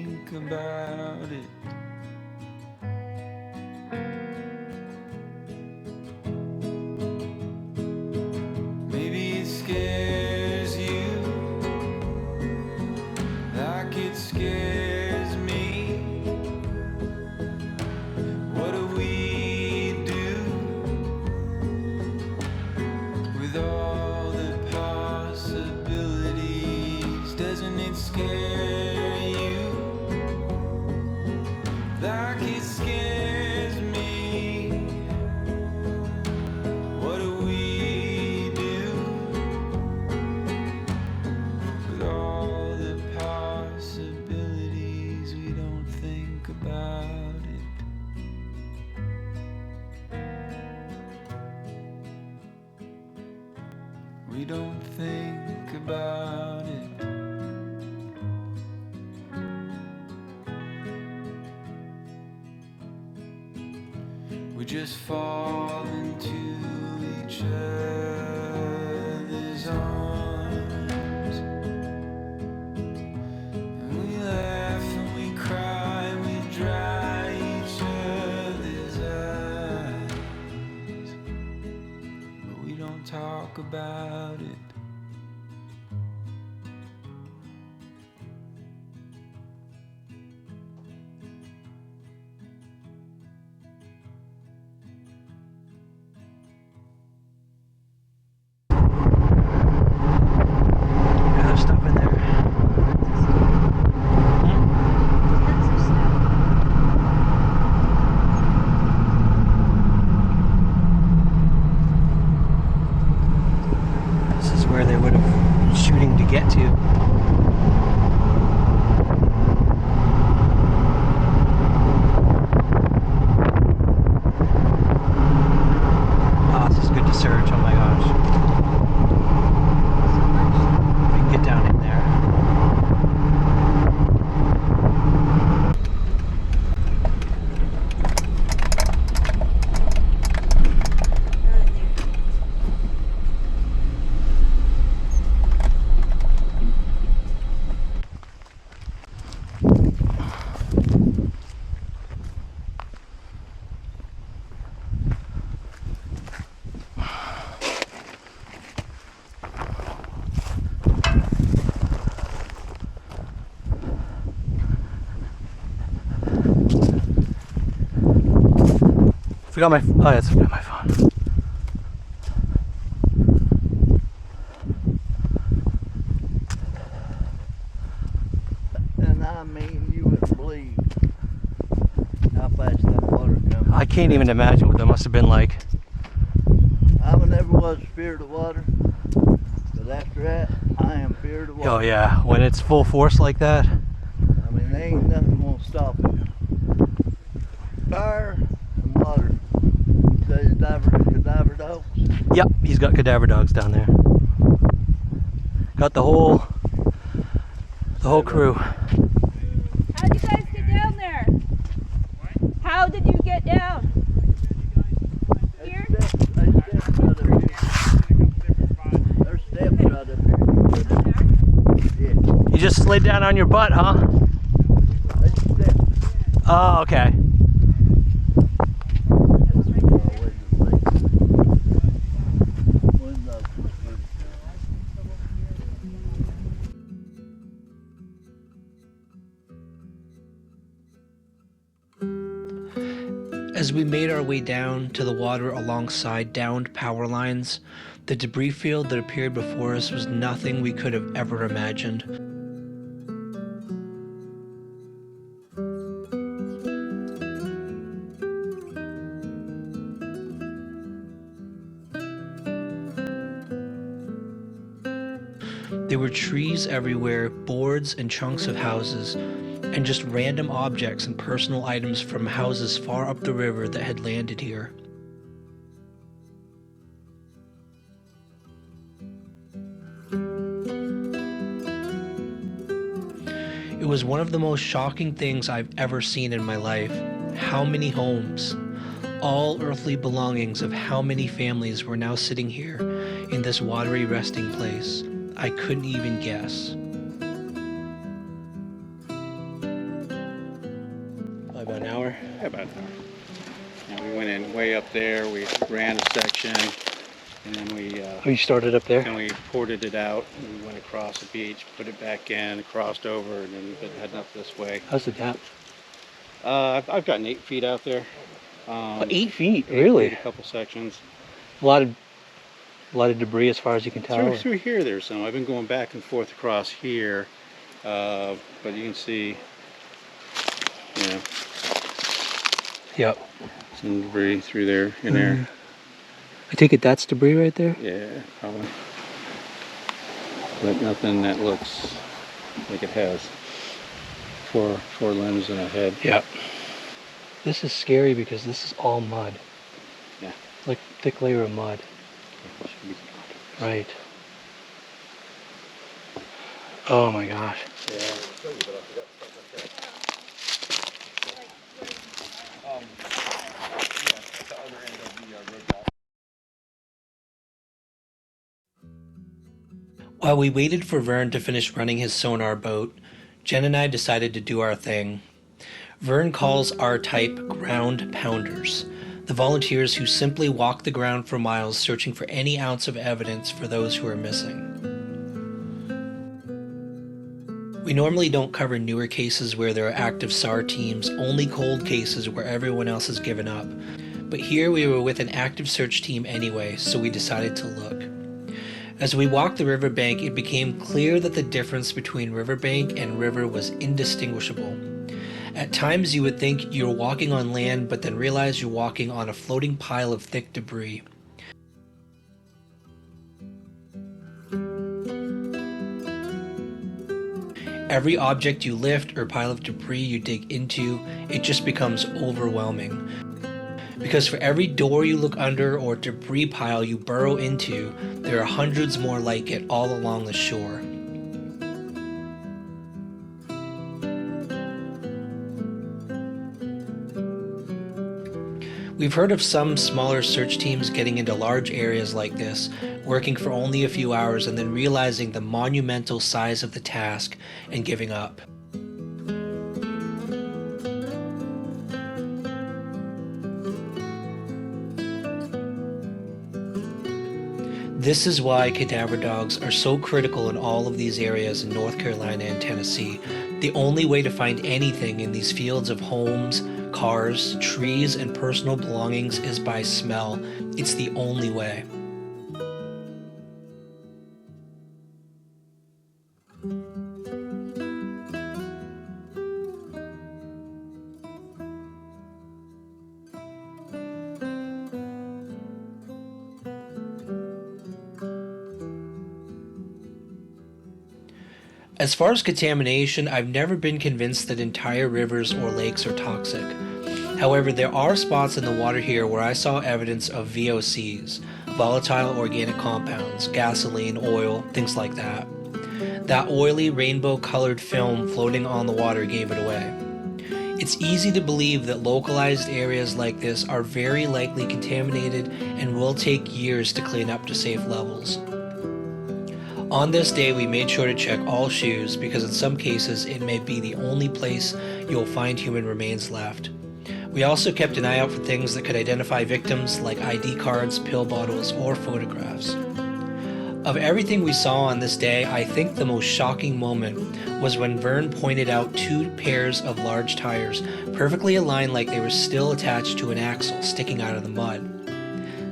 think about it. Maybe it scares you like it scares me. What do we do with all the possibilities? Doesn't it scare you like it scares me? What do we do with all the possibilities? We don't think about it. We don't think about it. We just fall into each other's arms, and we laugh and we cry and we dry each other's eyes, but we don't talk about it. There's stuff in there. This is where they would have been shooting to get to. Oh, this is good to search. Oh my gosh. We can get down in there. Forgot my. Oh, yeah, I forgot my phone. And I mean, you wouldn't believe how fast that water comes. I can't even imagine what that must have been like. I never was feared of water, but after that, I am feared of water. Oh yeah, when it's full force like that. I mean, there ain't nothing gonna stop it. Fire and water. Say cadaver dogs. Yep, he's got cadaver dogs down there. Got the whole crew. How'd you guys get down there? How did you get down? Here? There's steps right up here. Yeah, You just slid down on your butt, huh? there's steps. Oh, okay. As we made our way down to the water alongside downed power lines, the debris field that appeared before us was nothing we could have ever imagined. There were trees everywhere, boards and chunks of houses, and just random objects and personal items from houses far up the river that had landed here. It was one of the most shocking things I've ever seen in my life. How many homes, all earthly belongings of how many families were now sitting here in this watery resting place. I couldn't even guess. about an hour? Yeah, about an hour. And we went in way up there. We ran a section, and then we Oh, you started up there? and we ported it out. And we went across the beach, put it back in, crossed over, and then been heading up this way. How's the depth? I've gotten 8 feet out there. 8 feet, 8 really? feet, a couple sections. A lot of debris as far as you can tell. Through here, there's some. I've been going back and forth across here, but you can see, you know, Yep. some debris through there, in there. I take it that's debris right there? Yeah, probably. But nothing that looks like it has four limbs and a head. Yep. This is scary because this is all mud. Yeah. Like thick layer of mud. Right. Oh my gosh. Yeah. While we waited for Vern to finish running his sonar boat, Jen and I decided to do our thing. Vern calls our type ground pounders, the volunteers who simply walk the ground for miles searching for any ounce of evidence for those who are missing. We normally don't cover newer cases where there are active SAR teams, only cold cases where everyone else has given up. But here we were with an active search team anyway, so we decided to look. As we walked the riverbank, it became clear that the difference between riverbank and river was indistinguishable. At times you would think you're walking on land, but then realize you're walking on a floating pile of thick debris. Every object you lift or pile of debris you dig into, it just becomes overwhelming. Because for every door you look under or debris pile you burrow into, there are hundreds more like it all along the shore. We've heard of some smaller search teams getting into large areas like this, working for only a few hours and then realizing the monumental size of the task and giving up. This is why cadaver dogs are so critical in all of these areas in North Carolina and Tennessee. The only way to find anything in these fields of homes, cars, trees, and personal belongings is by smell. It's the only way. As far as contamination, I've never been convinced that entire rivers or lakes are toxic. However, there are spots in the water here where I saw evidence of VOCs, volatile organic compounds, gasoline, oil, things like that. That oily rainbow-colored film floating on the water gave it away. It's easy to believe that localized areas like this are very likely contaminated and will take years to clean up to safe levels. On this day, we made sure to check all shoes because in some cases it may be the only place you'll find human remains left. We also kept an eye out for things that could identify victims like ID cards, pill bottles, or photographs. Of everything we saw on this day, I think the most shocking moment was when Vern pointed out 2 pairs of large tires, perfectly aligned like they were still attached to an axle sticking out of the mud.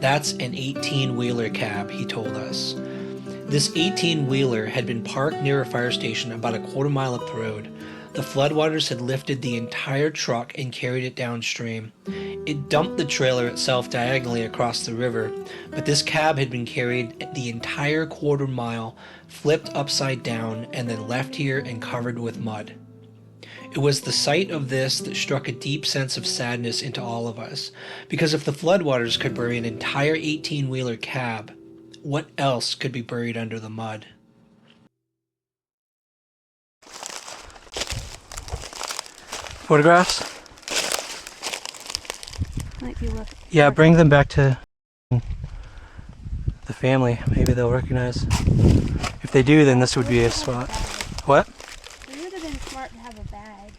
That's an 18-wheeler cab, he told us. This 18-wheeler had been parked near a fire station about a quarter mile up the road. The floodwaters had lifted the entire truck and carried it downstream. It dumped the trailer itself diagonally across the river, but this cab had been carried the entire quarter mile, flipped upside down, and then left here and covered with mud. It was the sight of this that struck a deep sense of sadness into all of us, because if the floodwaters could bury an entire 18-wheeler cab, what else could be buried under the mud? Photographs? Might be worth. Yeah, bring them back to the family. Maybe they'll recognize. If they do, then this would be a spot. What? It would have been smart to have a bag.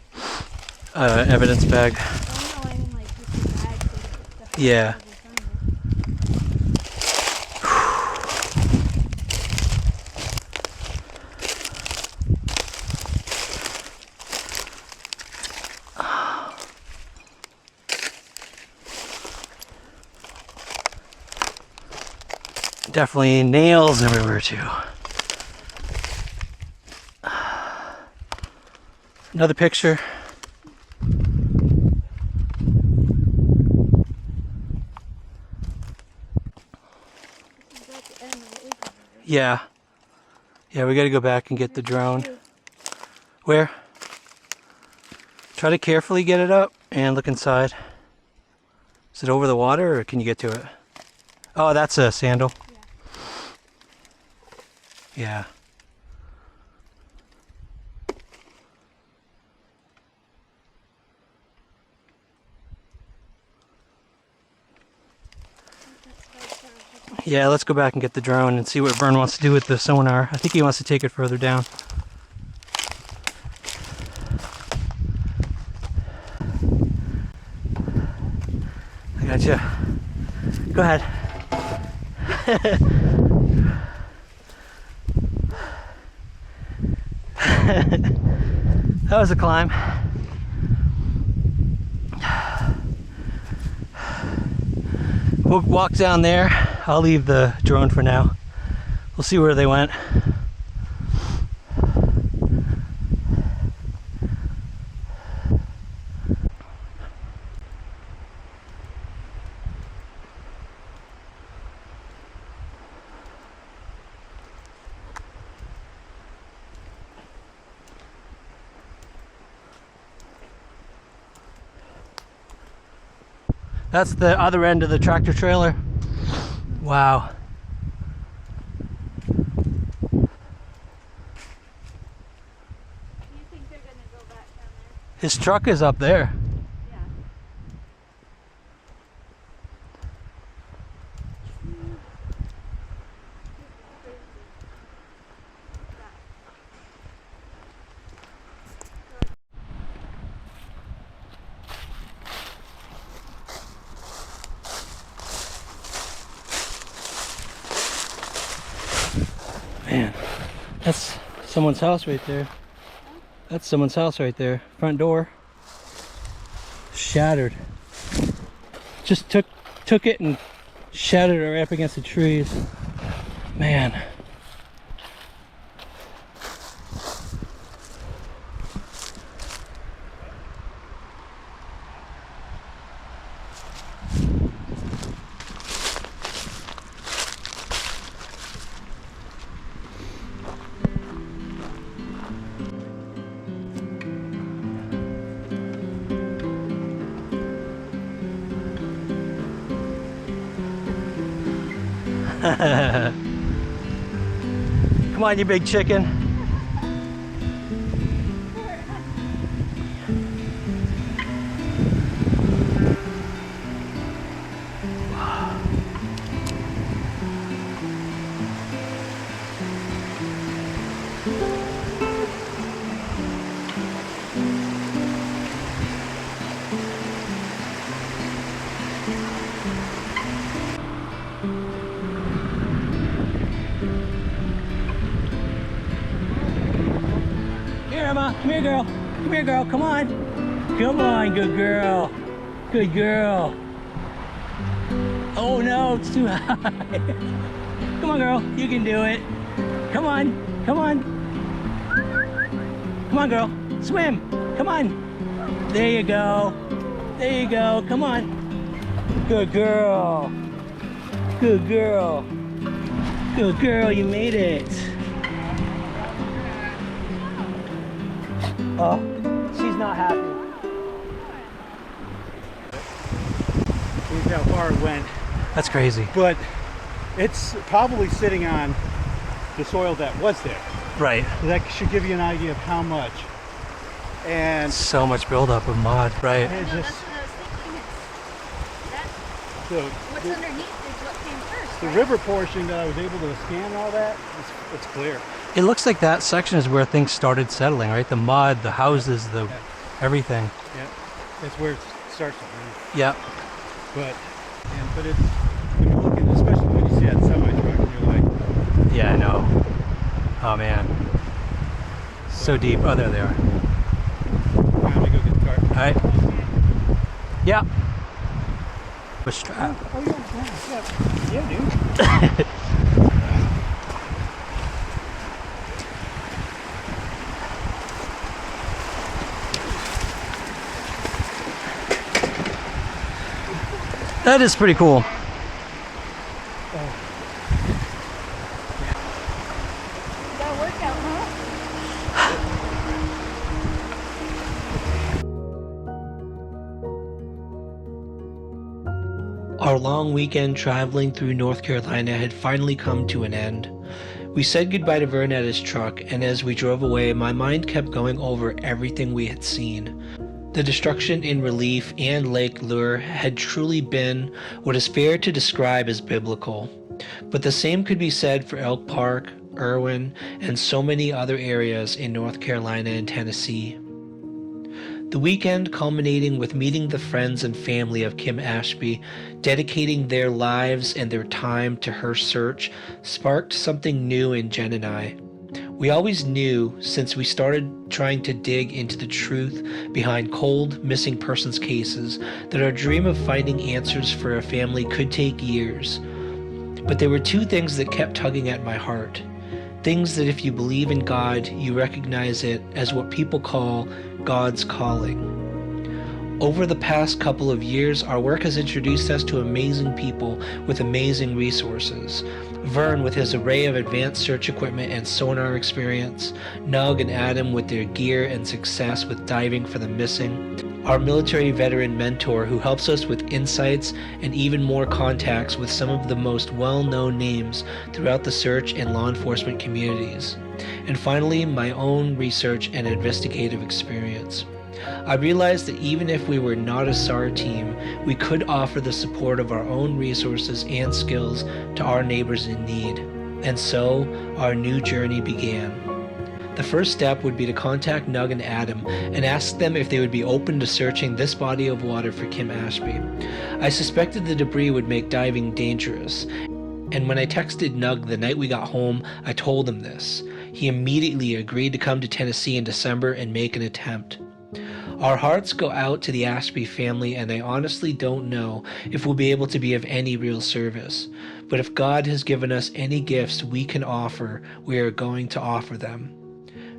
evidence bag. Oh no, I mean like just the bag so that stuff Yeah. falls in front of it. Definitely nails everywhere too. Another picture. This is at the end of the acre, right? Yeah. Yeah, we gotta go back and get the drone. Where? Try to carefully get it up and look inside. Is it over the water or can you get to it? Oh, that's a sandal. Yeah. Yeah, let's go back and get the drone and see what Vern wants to do with the sonar. I think he wants to take it further down. I gotcha. Go ahead. That was a climb. We'll walk down there. I'll leave the drone for now. We'll see where they went. That's the other end of the tractor trailer. Wow. Do you think they're gonna go back down there? His truck is up there. Yeah. Man, that's someone's house right there. That's someone's house right there. Front door. Shattered. Just took it and shattered it right up against the trees. Man. Come on, you big chicken. Here, Emma. Come here, girl. Come here, girl. Come on. Come on, good girl. Good girl. Oh no, it's too high. Come on, girl. You can do it. Come on. Come on. Come on, girl. Swim. Come on. There you go. There you go. Come on. Good girl. Good girl. Good girl. You made it. Oh, she's not happy. See how far it went. That's crazy. But it's probably sitting on the soil that was there. Right. So that should give you an idea of how much. And So much buildup of mud, right? it No, just that's what I was thinking. That's the, what's the, underneath is what came first. the right? river portion that I was able to scan all that, it's clear. It looks like that section is where things started settling, right? The mud, the houses, the everything. Yeah, that's where it starts to move. Yep. But it's, when you look at, especially when you see that semi truck, and you're like, Yeah, I know. Oh man. So deep. Oh, there they are. I'm gonna go get the car. All right. Yeah. A strap. Oh yeah, dude. That is pretty cool. That worked out, huh? Our long weekend traveling through North Carolina had finally come to an end. We said goodbye to Vern at his truck, and as we drove away, my mind kept going over everything we had seen. The destruction in relief and Lake Lure had truly been what is fair to describe as biblical. But the same could be said for Elk Park, Irwin, and so many other areas in North Carolina and Tennessee. The weekend culminating with meeting the friends and family of Kim Ashby, dedicating their lives and their time to her search, sparked something new in Jen and I. We always knew, since we started trying to dig into the truth behind cold, missing persons cases, that our dream of finding answers for a family could take years. But there were two things that kept tugging at my heart. Things that if you believe in God, you recognize it as what people call God's calling. Over the past couple of years, our work has introduced us to amazing people with amazing resources. Vern with his array of advanced search equipment and sonar experience, Nug and Adam with their gear and success with diving for the missing, our military veteran mentor who helps us with insights and even more contacts with some of the most well-known names throughout the search and law enforcement communities, and finally my own research and investigative experience. I realized that even if we were not a SAR team, we could offer the support of our own resources and skills to our neighbors in need. And so, our new journey began. The first step would be to contact Nug and Adam and ask them if they would be open to searching this body of water for Kim Ashby. I suspected the debris would make diving dangerous, and when I texted Nug the night we got home, I told him this. He immediately agreed to come to Tennessee in December and make an attempt. Our hearts go out to the Ashby family, and I honestly don't know if we'll be able to be of any real service. But if God has given us any gifts we can offer, we are going to offer them.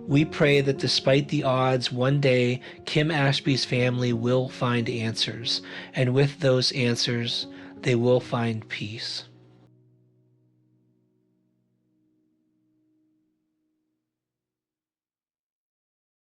We pray that despite the odds, one day Kim Ashby's family will find answers, and with those answers, they will find peace.